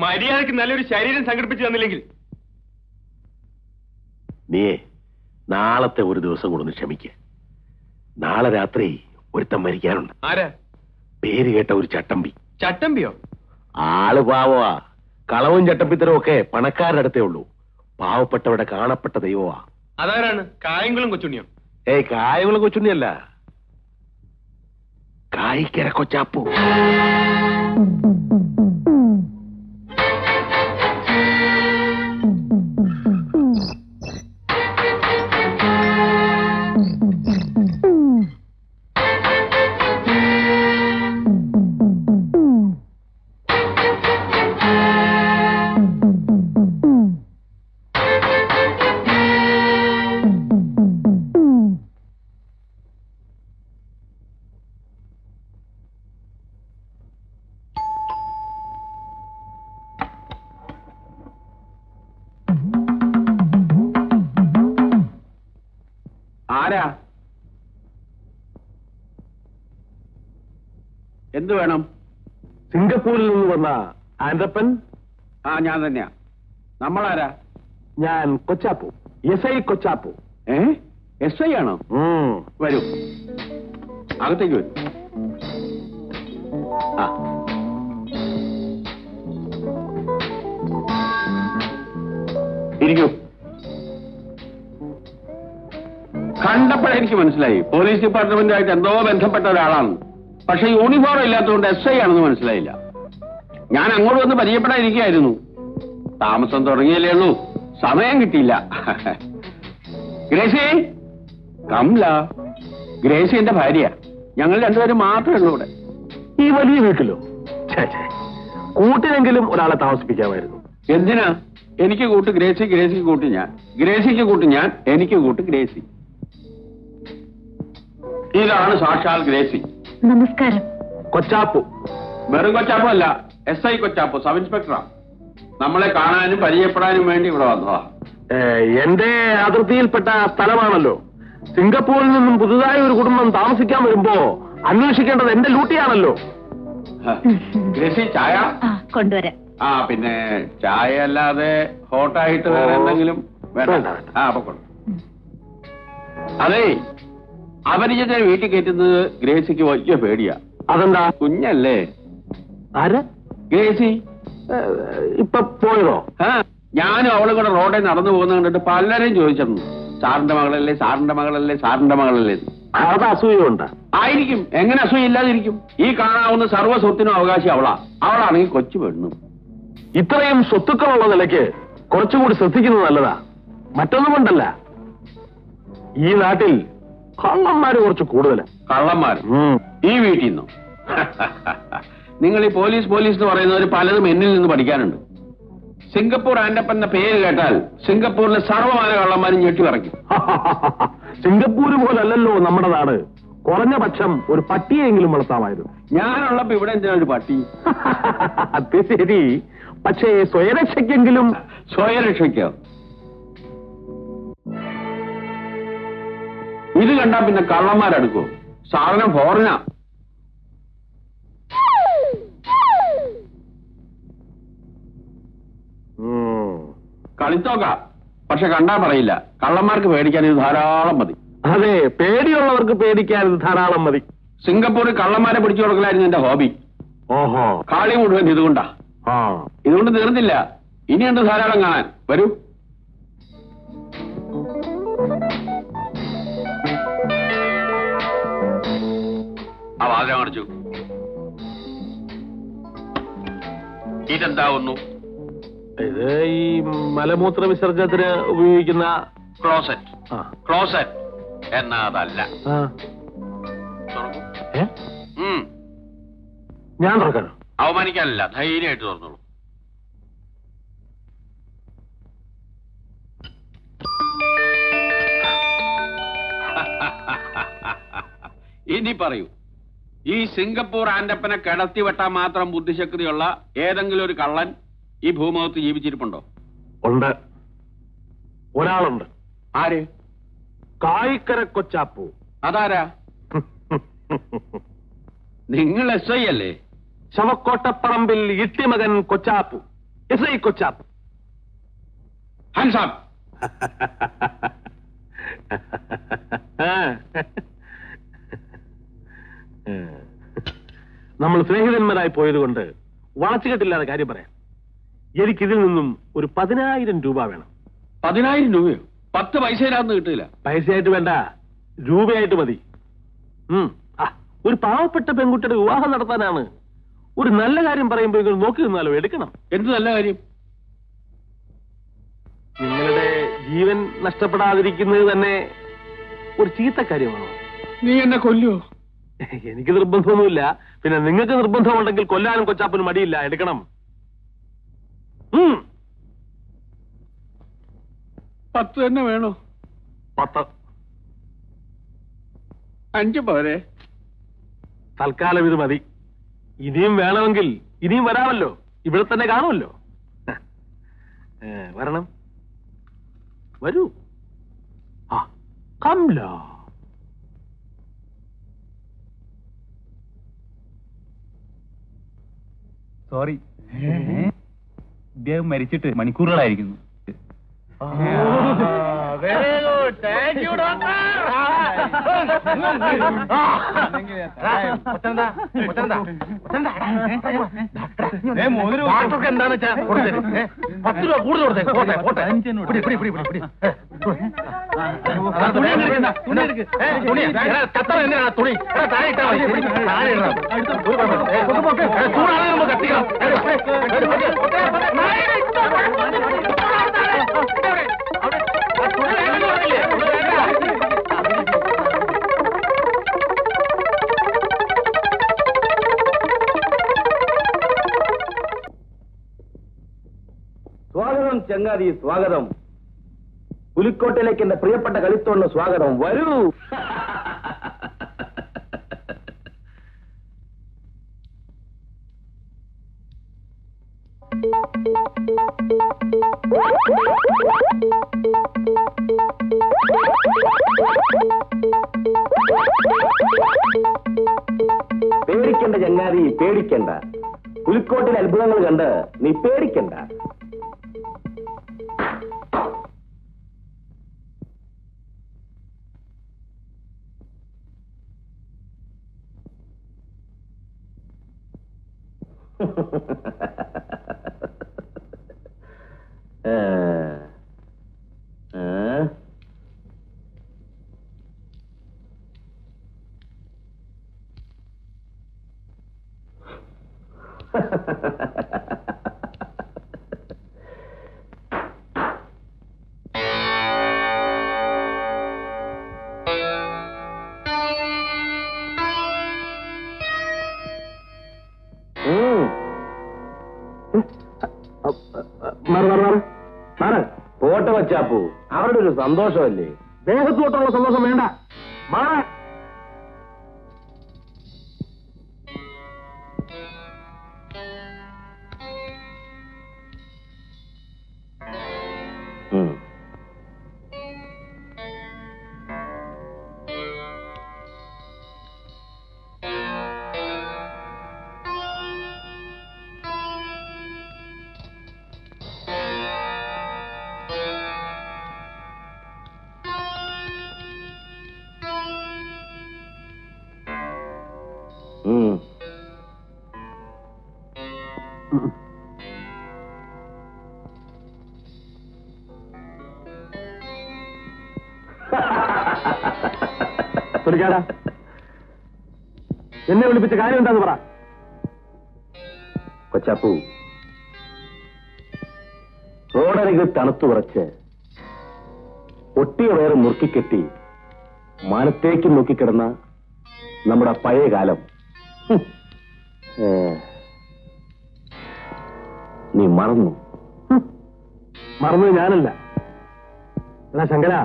മര്യാദക്ക് നല്ലൊരു ശരീരം സംഘടിപ്പിച്ചു തന്നില്ലെങ്കിൽ നീയേ നാളത്തെ ഒരു ദിവസം കൊണ്ടൊന്ന് ക്ഷമിക്ക. നാളെ രാത്രി ഒരുത്തം മരിക്കാനുണ്ട്. ആരാ? പേര് കേട്ട ഒരു ചട്ടമ്പി. ചട്ടമ്പിയോ? ആള് പാവമാ. കളവും ചട്ടമ്പിത്തരവും ഒക്കെ പണക്കാരുടെ അടുത്തേ ഉള്ളൂ. പാവപ്പെട്ടവരുടെ കാണപ്പെട്ട ദൈവമാ. അതാരാണ്? കായംകുളം കൊച്ചുണ്ണിയോ? ഏയ്, കായംകുളം കൊച്ചുണ്ണിയല്ല, കായിക്കര കൊച്ചാപ്പു. ആരാ? എന്തു വേണം? സിംഗപ്പൂരിൽ നിന്ന് വന്ന ആൻഡപ്പൻ. ഞാൻ തന്നെയാ. നമ്മളാരാ? ഞാൻ കൊച്ചാപ്പു, SI കൊച്ചാപ്പു. SI ആണോ? വരൂ, അകത്തേക്ക് വരൂ. ഇരിക്കൂ. കണ്ടപ്പോഴെനിക്ക് മനസ്സിലായി പോലീസ് ഡിപ്പാർട്ട്മെന്റുമായിട്ട് എന്തോ ബന്ധപ്പെട്ട ഒരാളാണ്. പക്ഷെ യൂണിഫോം ഇല്ലാത്തതുകൊണ്ട് SI ആണെന്ന് മനസ്സിലായില്ല. ഞാൻ അങ്ങോട്ട് വന്ന് പരിചയപ്പെടാതിരിക്കുകയായിരുന്നു. താമസം തുടങ്ങിയല്ലേ ഉള്ളൂ, സമയം കിട്ടിയില്ല. ഗ്രേസി, കംല. ഗ്രേസി എന്റെ ഭാര്യ. ഞങ്ങൾ രണ്ടുപേരും മാത്രമേ ഉള്ളൂ ഇവിടെ. ഈ വലിയ വീട്ടിലോ? കൂട്ടിനെങ്കിലും ഒരാളെ താമസിപ്പിക്കാമായിരുന്നു. എന്തിനാ? എനിക്ക് കൂട്ട് ഗ്രേസി, ഗ്രേസിക്ക് കൂട്ട് ഞാൻ, ഗ്രേസിക്ക് കൂട്ട് ഞാൻ, എനിക്ക് കൂട്ട് ഗ്രേസി. ഇതാണ് സാക്ഷാൽ ഗ്രേസി. നമസ്കാരം. കൊച്ചാപ്പു. വെറും കൊച്ചാപ്പു അല്ല, SI കൊച്ചാപ്പു, സബ് ഇൻസ്പെക്ടറാ. നമ്മളെ കാണാനും പരിചയപ്പെടാനും വേണ്ടി ഇവിടെ വന്നതാ. എന്റെ അതിർത്തിയിൽപ്പെട്ട സ്ഥലമാണല്ലോ. സിംഗപ്പൂരിൽ നിന്നും പുതുതായി ഒരു കുടുംബം താമസിക്കാൻ വരുമ്പോ അന്വേഷിക്കേണ്ടത് എന്റെ ഡ്യൂട്ടിയാണല്ലോ. ഗ്രേസി, ചായ കൊണ്ടുവരാം. പിന്നെ ചായ അല്ലാതെ ഹോട്ടായിട്ട് വേറെ എന്തെങ്കിലും വേണ്ട? പൊക്കോളൂ. അതെ, അപരിചിതനെ വീട്ടിൽ കയറ്റുന്നത് ഗ്രേസിക്ക് വലിയ പേടിയാ. അതെന്താ? കുഞ്ഞല്ലേ. ആര്? ഗ്രേസി. ഇപ്പൊ പോയതോ? ഞാനും അവളും കൂടെ റോഡിൽ നടന്നു പോകുന്നത് കണ്ടിട്ട് പലരും ചോദിച്ചിരുന്നു, സാറിന്റെ മകളല്ലേ, സാറിന്റെ മകളല്ലേ, സാറിന്റെ മകളല്ലേ. അത് അസൂയുണ്ട്. ആയിരിക്കും. എങ്ങനെ അസൂയ ഇല്ലാതിരിക്കും? ഈ കാണാവുന്ന സർവ്വ സ്വത്തിനും അവകാശി അവളാ. അവളാണെങ്കിൽ കൊച്ചു പെണ്ണു. ഇത്രയും സ്വത്തുക്കളുള്ള നിലയ്ക്ക് കുറച്ചുകൂടി ശ്രദ്ധിക്കുന്നത് നല്ലതാ. മറ്റൊന്നും കൊണ്ടല്ല, ഈ നാട്ടിൽ കള്ളന്മാര് കുറച്ച് കൂടുതലാ. കള്ളന്മാർ ഈ വീട്ടിൽ നിന്നോ? നിങ്ങൾ ഈ പോലീസ് എന്ന് പറയുന്നവർ പലതും എന്നിൽ നിന്ന് പഠിക്കാനുണ്ട്. സിംഗപ്പൂർ ആൻഡപ്പൻ എന്ന പേര് കേട്ടാൽ സിംഗപ്പൂരിലെ സർവ്വമാന കള്ളന്മാരും ഞെട്ടി പറയ്ക്കും. സിംഗപ്പൂര് പോലല്ലോ നമ്മുടെ നാട്. കുറഞ്ഞ പക്ഷം ഒരു പട്ടിയെങ്കിലും വളർത്താമായിരുന്നു. ഞാനുള്ളപ്പോ ഇവിടെ എന്തിനാ ഒരു പട്ടി? അത് ശരി, പക്ഷേ സ്വയരക്ഷയ്ക്കെങ്കിലും. സ്വയരക്ഷയ്ക്കോ? ഇത് കണ്ടാ പിന്നെ കള്ളന്മാരെടുക്കോ? സാധനം ഫോറിനാ. കളിത്തോക്ക, പക്ഷെ കണ്ടാ പറയില്ല. കള്ളന്മാർക്ക് പേടിക്കാൻ ഇത് ധാരാളം മതി. അതെ, പേടിയുള്ളവർക്ക് പേടിക്കാൻ ഇത് ധാരാളം മതി. സിംഗപ്പൂരിൽ കള്ളന്മാരെ പിടിച്ചു കൊടുക്കലായിരുന്നു എന്റെ ഹോബി. ഓഹോ. കളി മുഴുവൻ ഇതുകൊണ്ടാ. ഇതുകൊണ്ട് തീർന്നില്ല, ഇനിയുണ്ട് ധാരാളം കാണാൻ. വരൂ. ആ വാതിൽ അടച്ചു. ഇതെന്താവുന്നു? ഇത് ഈ മലമൂത്ര വിസർജനത്തിന് ഉപയോഗിക്കുന്ന ക്ലോസറ്റ് എന്നാ അതല്ല. ഞാൻ തുറക്കാനോ? അവമാനിക്കാനല്ല, ധൈര്യമായിട്ട് തുറന്നോളൂ. ഇനി പറയൂ, ഈ സിംഗപ്പൂർ ആൻഡപ്പനെ കിടത്തി വെട്ടാൻ മാത്രം ബുദ്ധിശക്തിയുള്ള ഏതെങ്കിലും ഒരു കള്ളൻ ഈ ഭൂമുഖത്ത് ജീവിച്ചിരിപ്പുണ്ടോ? ഉണ്ട്, ഒരാളുണ്ട്. ആര്? കായിക്കര കൊച്ചാപ്പു. അതാരാ? നിങ്ങൾ SI അല്ലേ? ശവക്കോട്ടപ്പറമ്പിൽ ഇട്ടിമകൻ Kochappu. SI Kochappu. Hands up. നമ്മൾ സ്നേഹിതന്മാരായി പോയതുകൊണ്ട് വളച്ചുകെട്ടില്ലാതെ കാര്യം പറയാം. എനിക്കിതിൽ നിന്നും ഒരു 10,000 രൂപ വേണം. 10,000 രൂപയോ? 10 പൈസയിലാന്ന് കിട്ടില്ല. പൈസയായിട്ട് വേണ്ട, രൂപയായിട്ട് മതി. ഒരു പാവപ്പെട്ട പെൺകുട്ടിയുടെ വിവാഹം നടത്താനാണ്. ഒരു നല്ല കാര്യം പറയുമ്പോൾ നോക്കി നിന്നാലോ, എടുക്കണം. എന്ത് നല്ല കാര്യം? നിങ്ങളുടെ ജീവൻ നഷ്ടപ്പെടാതിരിക്കുന്നത് തന്നെ ഒരു ചീത്ത കാര്യമാണോ? നീ എന്നെ കൊല്ലുവോ? എനിക്ക് നിർബന്ധമൊന്നുമില്ല. പിന്നെ നിങ്ങൾക്ക് നിർബന്ധമുണ്ടെങ്കിൽ കൊല്ലാനും കൊച്ചാപ്പനും മടിയില്ല, എടുക്കണം. 10 തന്നെ വേണോ? 10. 5 പോരെ? തൽക്കാലം ഇത് മതി. ഇനിയും വേണമെങ്കിൽ ഇനിയും വരാമല്ലോ, ഇവിടെ തന്നെ കാണുമല്ലോ. വരണം, വരൂ. കംല. സോറി, ഇദ്ദേഹം മരിച്ചിട്ട് മണിക്കൂറുകളായിരിക്കുന്നു. എന്താന്ന് വെച്ചാ 10 രൂപ കൂടുതൽ കൊടുത്തേ. തുണി സ്വാഗതം ചങ്ങാതി, സ്വാഗതം. പുലിക്കോട്ടയിലേക്ക് എന്റെ പ്രിയപ്പെട്ട കളിത്തോണിന് സ്വാഗതം. വരൂ. പേടിക്കണ്ട ചങ്ങാതി, പേടിക്കണ്ട. പുലിക്കോട്ടിലെ അത്ഭുതങ്ങൾ കണ്ട് നീ പേടിക്കണ്ട. പോട്ടെ വച്ചാപ്പൂ, അവരുടെ ഒരു സന്തോഷമല്ലേ. ദേഹത്തോട്ടുള്ള സന്തോഷം വേണ്ട. മാറ. എന്നെ വിളിപ്പിച്ച കാര്യം എന്താന്ന് പറ. കൊച്ചാപ്പൂ, റോഡരികിൽ തണുത്തു വിറച്ച് ഒട്ടിയ വയറ് മുറുക്കിക്കെട്ടി മാനത്തേക്ക് നോക്കിക്കിടന്ന നമ്മുടെ പഴയ കാലം നീ മറന്നു. മറന്നത് ഞാനല്ല. എന്നാ ശങ്കര,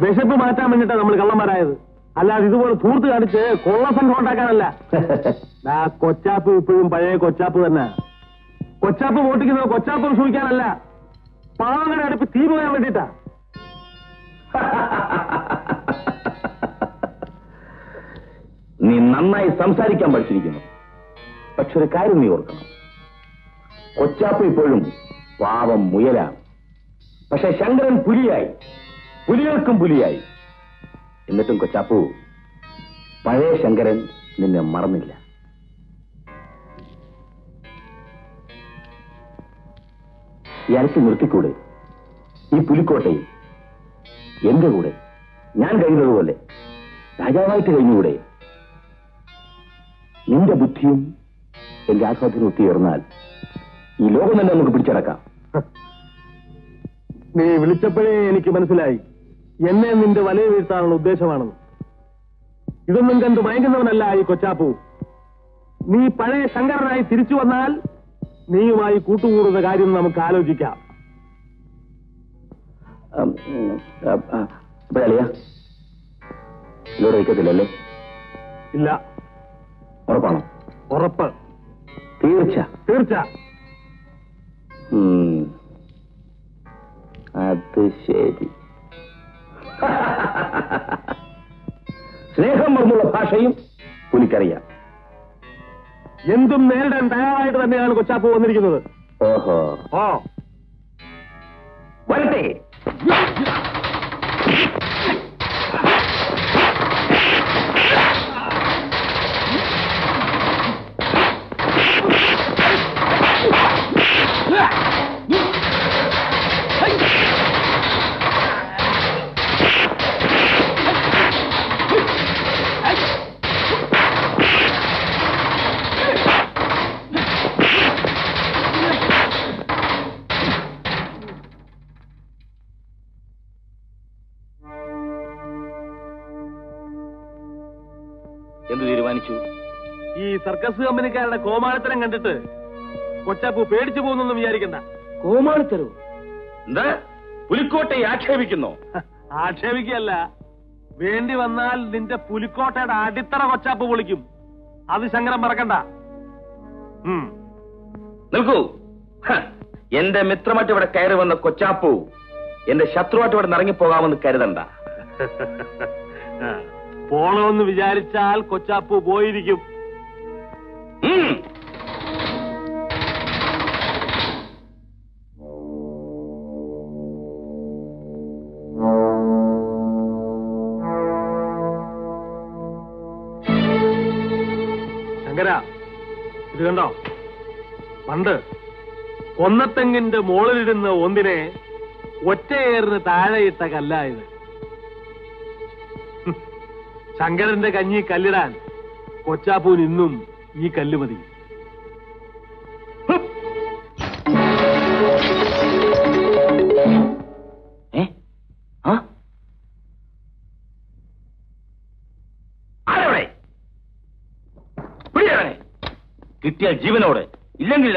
വിശപ്പ് മാറ്റാൻ വേണ്ടിട്ടാ നമ്മൾ കള്ളന്മാരായത്, അല്ലാതെ ഇതുപോലെ ധൂർത്ത് കാണിച്ച് കൊള്ളസംഘം ഉണ്ടാക്കാനല്ല. കൊച്ചാപ്പ് ഇപ്പോഴും പഴയ കൊച്ചാപ്പ് തന്നെ. കൊച്ചാപ്പ് വോട്ടിക്കുന്നത് കൊച്ചാപ്പ് സൂക്ഷിക്കാനല്ല, പാവങ്ങളുടെ അടുപ്പ് തീ പോകാൻ വേണ്ടിട്ടാ. നീ നന്നായി സംസാരിക്കാൻ പഠിച്ചിരിക്കുന്നു. പക്ഷെ ഒരു കാര്യം നീ ഓർക്കണം, കൊച്ചാപ്പ് ഇപ്പോഴും പാവം മുയലാണ്. പക്ഷെ ശങ്കരൻ പുലിയായി, പുലികൾക്കും പുലിയായി. എന്നിട്ടും കൊച്ചാപ്പു, പഴയ ശങ്കരൻ നിന്നെ മറന്നില്ല. ഇയാൾക്ക് നിർത്തിക്കൂടെ? ഈ പുലിക്കോട്ടയിൽ എന്റെ കൂടെ ഞാൻ കഴിയുന്നതുപോലെ രാജാവായിട്ട് കഴിഞ്ഞുകൂടെ? നിന്റെ ബുദ്ധിയും എന്റെ ആസ്വാദനം ഒത്തുയർന്നാൽ ഈ ലോകം തന്നെ നമുക്ക് പിടിച്ചടക്കാം. നീ വിളിച്ചപ്പോഴേ എനിക്ക് മനസ്സിലായി എന്നെ നിന്റെ വലയ വീഴ്ത്താനുള്ള ഉദ്ദേശമാണെന്ന്. ഇതൊന്നും കണ്ട് മയങ്ങുന്നവനല്ല ഈ കൊച്ചാപ്പു. നീ പഴയ ശങ്കരനായി തിരിച്ചു വന്നാൽ നീയുമായി കൂട്ടുകൂടുന്ന കാര്യം നമുക്ക് ആലോചിക്കാം. അളിയ ഇവിടെ വയ്ക്കത്തില്ലല്ലേ? ഇല്ല. ഉറപ്പാണോ? ഉറപ്പ്. തീർച്ച? തീർച്ച. അത് ശരി. സ്നേഹം മറന്നുള്ള ഭാഷയും പുലിക്കറിയാം. എന്തും നേരിടാൻ തയ്യാറായിട്ട് തന്നെയാണ് കൊച്ചാപ്പു വന്നിരിക്കുന്നത്. ഓഹോ. ഓ, വരട്ടെ. എന്ത് തീരുമാനിച്ചു? ഈ സർക്കസ് കമ്പനിക്കാരുടെ കോമാളിത്തരം കണ്ടിട്ട് കൊച്ചാപ്പു പേടിച്ചു പോകുന്നൊന്നും വിചാരിക്കണ്ട. കോമാളിത്തരോ? എന്താ പുലിക്കോട്ടയെ ആക്ഷേപിക്കുന്നോ? ആക്ഷേപിക്കല്ല, വേണ്ടി വന്നാൽ നിന്റെ പുലിക്കോട്ടയുടെ അടിത്തറ കൊച്ചാപ്പ് പൊളിക്കും. അത് ശങ്കരൻ മറക്കണ്ട. നിൽക്കൂ. എന്റെ മിത്രമായിട്ട് ഇവിടെ കയറി വന്ന കൊച്ചാപ്പു എന്റെ ശത്രുവായിട്ട് ഇവിടെ ഇറങ്ങിപ്പോകാമെന്ന് കരുതണ്ട. പോണമെന്ന് വിചാരിച്ചാൽ കൊച്ചാപ്പു പോയിരിക്കും. ശങ്കര, ഇത് കണ്ടോ? പണ്ട് കൊന്നത്തെങ്ങിന്റെ മോളിലിരുന്ന ഒന്നിനെ ഒറ്റയേറിന് താഴെയിട്ട കല്ല ഇത്. ശങ്കരന്റെ കഞ്ഞി കല്ലിടാൻ കൊച്ചാപ്പൂന് ഇന്നും ഈ കല്ല് മതി. കിട്ടിയാൽ ജീവനോടെ, ഇല്ലെങ്കിൽ